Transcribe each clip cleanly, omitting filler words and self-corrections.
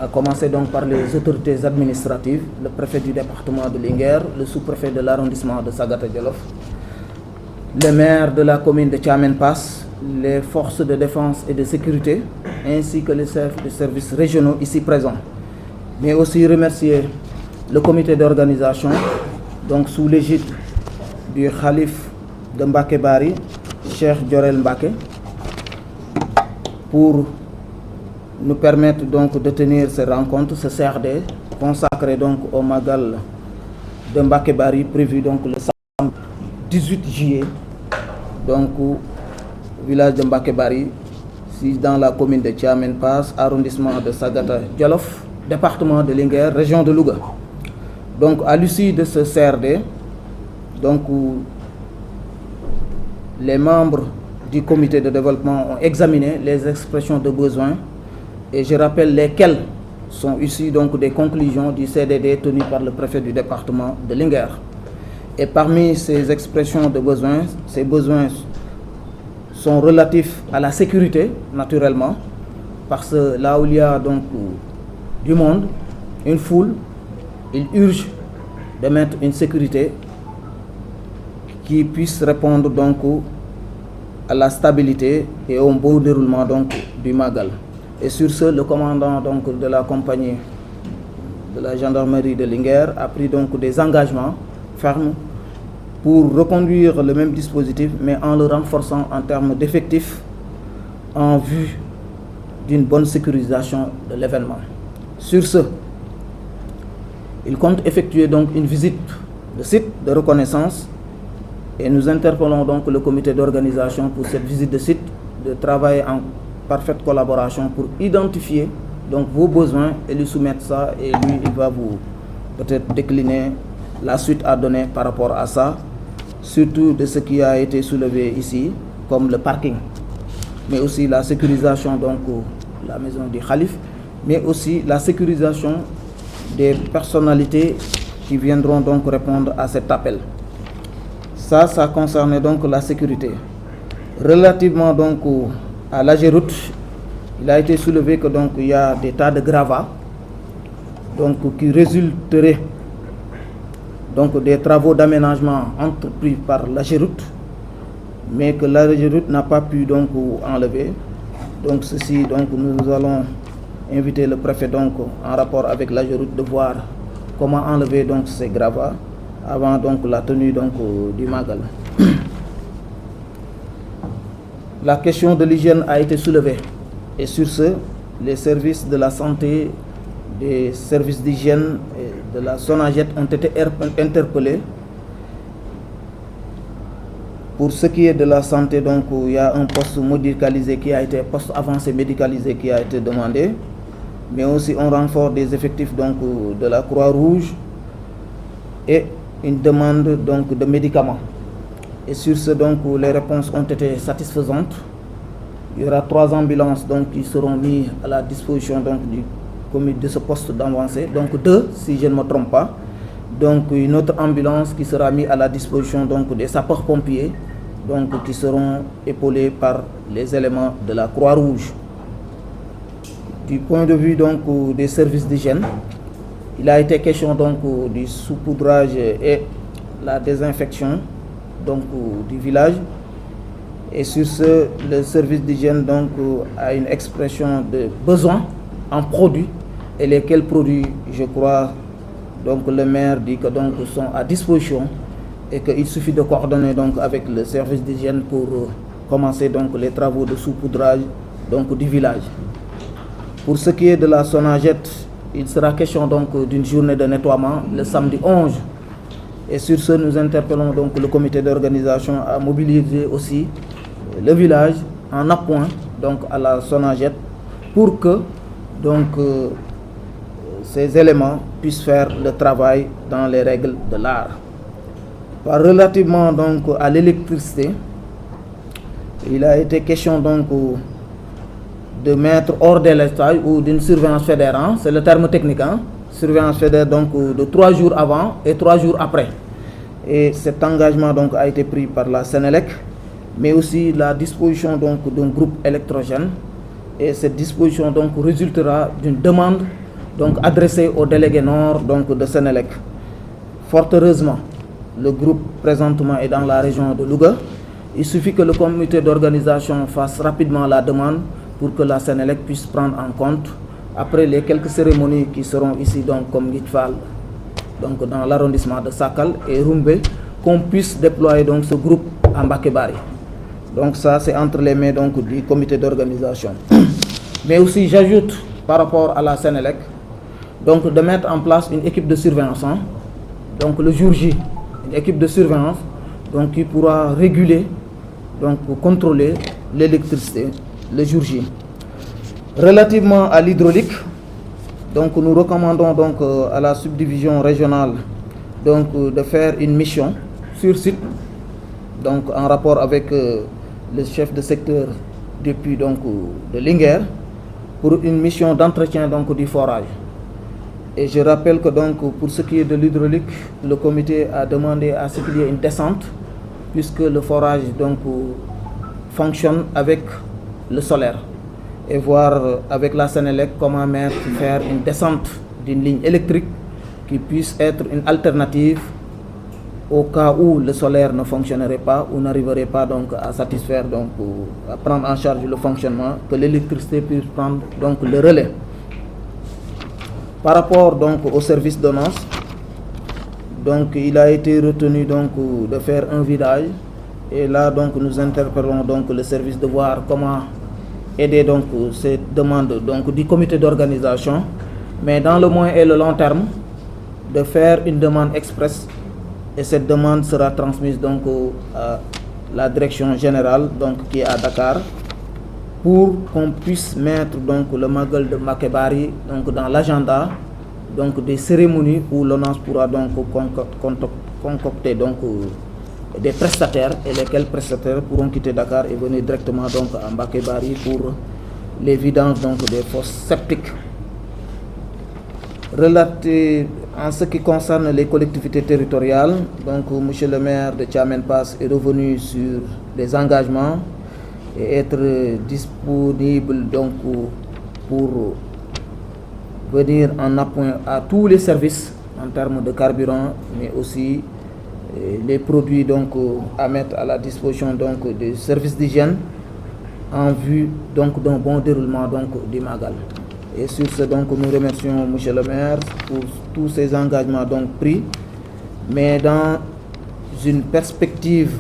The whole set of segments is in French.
à commencer donc par les autorités administratives, le préfet du département de Linguère, le sous-préfet de l'arrondissement de Sagata Djolof, le maire de la commune de Thiamène Pass, les forces de défense et de sécurité, ainsi que les chefs de services régionaux ici présents. Mais aussi remercier le comité d'organisation, donc sous l'égide du Khalif de Mbaké Bari, Cheikh Djorel Mbaké, pour nous permettre donc de tenir ces rencontres, ce CRD, consacré donc au Magal de Mbaké Bari, prévu donc le samedi 18 juillet, donc au village de Mbaké Bari, dans la commune de Thiamène Pass, arrondissement de Sagata Djolof, département de Linguère, région de Louga. Donc à l'issue de ce CRD, donc les membres du comité de développement ont examiné les expressions de besoins et je rappelle lesquelles sont issues donc des conclusions du CDD tenu par le préfet du département de Linguère. Et parmi ces expressions de besoins, ces besoins sont relatifs à la sécurité, naturellement, parce que là où il y a donc du monde, une foule, il urge de mettre une sécurité qui puisse répondre donc à la stabilité et au bon déroulement donc du Magal. Et sur ce, le commandant donc de la compagnie de la gendarmerie de Linguère a pris donc des engagements fermes pour reconduire le même dispositif, mais en le renforçant en termes d'effectifs en vue d'une bonne sécurisation de l'événement. Sur ce, il compte effectuer donc une visite de site de reconnaissance et nous interpellons donc le comité d'organisation pour cette visite de site de travailler en parfaite collaboration pour identifier donc vos besoins et lui soumettre ça, et lui il va vous peut-être décliner la suite à donner par rapport à ça, surtout de ce qui a été soulevé ici comme le parking, mais aussi la sécurisation donc la maison du Khalif, mais aussi la sécurisation des personnalités qui viendront donc répondre à cet appel. Ça concerne donc la sécurité. Relativement donc à l'AGEROUTE, il a été soulevé que donc il y a des tas de gravats donc qui résulteraient donc des travaux d'aménagement entrepris par l'AGEROUTE, mais que l'AGEROUTE n'a pas pu donc enlever. Donc ceci, donc nous allons inviter le préfet donc en rapport avec l'AGEROUTE de voir comment enlever donc ces gravats avant donc la tenue donc du Magal. La question de l'hygiène a été soulevée et sur ce, les services de la santé, des services d'hygiène et de la SONAGED ont été interpellés. Pour ce qui est de la santé, donc il y a un poste médicalisé qui a été, poste avancé médicalisé qui a été demandé, mais aussi un renfort des effectifs donc de la Croix-Rouge et une demande donc de médicaments. Et sur ce, donc les réponses ont été satisfaisantes. Il y aura 3 ambulances donc qui seront mises à la disposition donc du comité de ce poste d'avancée, donc 2 si je ne me trompe pas. Donc une autre ambulance qui sera mise à la disposition donc des sapeurs-pompiers, donc qui seront épaulés par les éléments de la Croix-Rouge. Du point de vue donc des services d'hygiène, il a été question donc du saupoudrage et la désinfection donc du village. Et sur ce, le service d'hygiène donc a une expression de besoin en produits, et lesquels produits, je crois, donc le maire dit que donc sont à disposition et qu'il suffit de coordonner donc avec le service d'hygiène pour commencer donc les travaux de saupoudrage donc du village. Pour ce qui est de la SONAGED, il sera question donc d'une journée de nettoiement le samedi 11. Et sur ce, nous interpellons donc le comité d'organisation à mobiliser aussi le village en appoint donc à la SONAGED pour que donc ces éléments puissent faire le travail dans les règles de l'art. Relativement donc à l'électricité, il a été question donc de mettre hors délestage ou d'une surveillance fédérale, c'est le terme technique, hein? Surveillance fédérale donc de 3 jours avant et 3 jours après. Et cet engagement donc a été pris par la Sénélec, mais aussi la disposition donc d'un groupe électrogène. Et cette disposition donc résultera d'une demande donc adressée au délégué nord donc, de Sénélec. Fort heureusement, le groupe présentement est dans la région de Louga. Il suffit que le comité d'organisation fasse rapidement la demande pour que la Sénélec puisse prendre en compte, après les quelques cérémonies qui seront ici, donc, comme Guitfal, donc dans l'arrondissement de Sakal et Rumbé, qu'on puisse déployer donc, ce groupe à Mbacké Bari. Donc ça, c'est entre les mains donc, du comité d'organisation. Mais aussi, j'ajoute par rapport à la Sénélec, donc de mettre en place une équipe de surveillance. Donc le jour J, une équipe de surveillance donc, qui pourra réguler, donc contrôler l'électricité le jour J. Relativement à l'hydraulique, donc nous recommandons donc à la subdivision régionale donc de faire une mission sur site, donc en rapport avec le chef de secteur depuis donc de Linguère, pour une mission d'entretien donc du forage. Et je rappelle que donc pour ce qui est de l'hydraulique, le comité a demandé à ce qu'il y ait une descente, puisque le forage donc fonctionne avec le solaire, et voir avec la Sénélec comment faire une descente d'une ligne électrique qui puisse être une alternative au cas où le solaire ne fonctionnerait pas ou n'arriverait pas donc à satisfaire, donc à prendre en charge le fonctionnement, que l'électricité puisse prendre donc le relais. Par rapport donc au service de noces, donc il a été retenu donc de faire un vidage, et là donc nous interpellons donc le service de voir comment aider donc ces demandes donc du comité d'organisation, mais dans le moyen et le long terme de faire une demande express, et cette demande sera transmise donc à la direction générale donc qui est à Dakar, pour qu'on puisse mettre donc le Magal de Mbacké Bari donc dans l'agenda donc des cérémonies où l'ONAS pourra donc concocter donc des prestataires, et lesquels prestataires pourront quitter Dakar et venir directement donc à Mbacké Bari pour les vidanges donc des fosses septiques. Relaté en ce qui concerne les collectivités territoriales, donc monsieur le maire de Thiamène Pass est revenu sur les engagements et être disponible donc pour venir en appoint à tous les services en termes de carburant, mais aussi les produits donc à mettre à la disposition donc des services d'hygiène en vue donc d'un bon déroulement donc du Magal. Et sur ce donc nous remercions monsieur le maire pour tous ces engagements donc pris, mais dans une perspective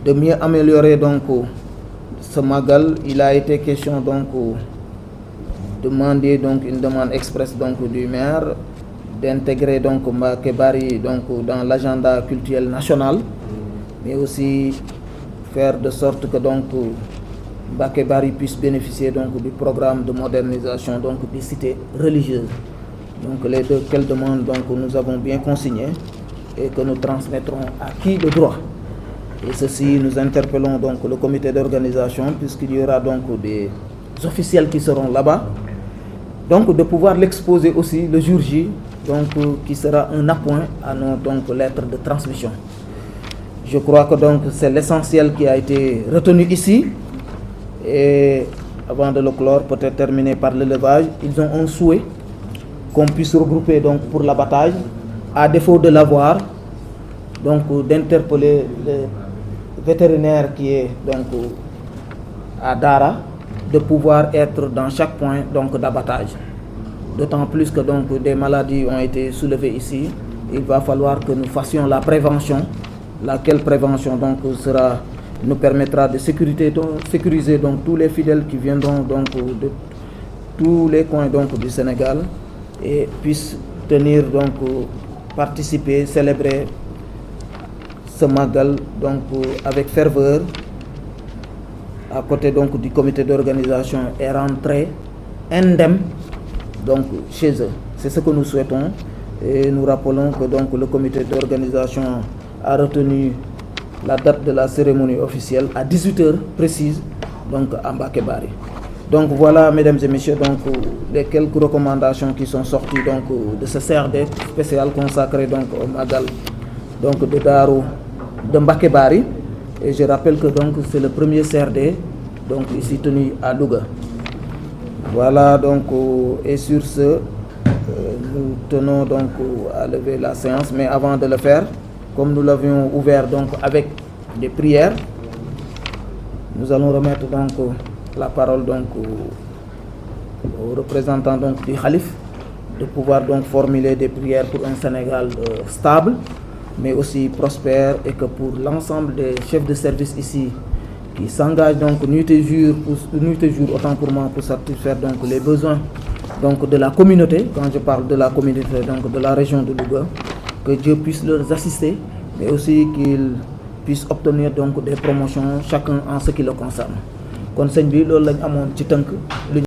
de mieux améliorer donc ce Magal, il a été question donc demander donc une demande express donc du maire d'intégrer donc Mbacké Bari donc dans l'agenda culturel national, mais aussi faire de sorte que donc Mbacké Bari puisse bénéficier donc du programme de modernisation donc des cités religieuses. Donc les deux quelles demandes donc nous avons bien consignées et que nous transmettrons à qui de droit. Et ceci, nous interpellons donc le comité d'organisation, puisqu'il y aura donc des officiels qui seront là-bas, donc de pouvoir l'exposer aussi le jour J, donc qui sera un appoint à nos donc lettres de transmission. Je crois que donc c'est l'essentiel qui a été retenu ici. Et avant de le clore, peut-être terminer par l'élevage, ils ont un souhait qu'on puisse regrouper donc pour l'abattage, à défaut de l'avoir, donc d'interpeller le vétérinaire qui est donc à Dara, de pouvoir être dans chaque point donc d'abattage. D'autant plus que donc des maladies ont été soulevées ici, il va falloir que nous fassions la prévention, laquelle prévention donc nous permettra de sécuriser donc tous les fidèles qui viendront donc de tous les coins donc du Sénégal et puissent tenir donc participer, célébrer ce Magal donc avec ferveur, à côté donc du comité d'organisation, et rentrer indemne donc chez eux. C'est ce que nous souhaitons, et nous rappelons que donc le comité d'organisation a retenu la date de la cérémonie officielle à 18h précise donc à Mbacké Bari. Donc voilà, mesdames et messieurs, donc les quelques recommandations qui sont sorties donc de ce CRD spécial consacré donc au Magal donc de Darou de Mbacké Bari. Et je rappelle que donc c'est le premier CRD donc ici tenu à Louga. Voilà, donc, et sur ce, nous tenons donc à lever la séance, mais avant de le faire, comme nous l'avions ouvert donc avec des prières, nous allons remettre donc la parole donc aux représentants donc du Khalif, de pouvoir donc formuler des prières pour un Sénégal stable, mais aussi prospère, et que pour l'ensemble des chefs de service ici qui s'engagent donc nuit et jour, autant pour moi, pour satisfaire donc les besoins donc de la communauté. Quand je parle de la communauté, donc de la région de Louga, que Dieu puisse leur assister, mais aussi qu'ils puissent obtenir donc des promotions chacun en ce qui le concerne. Kon sëñ bi loolu lañ amoon ci tënk.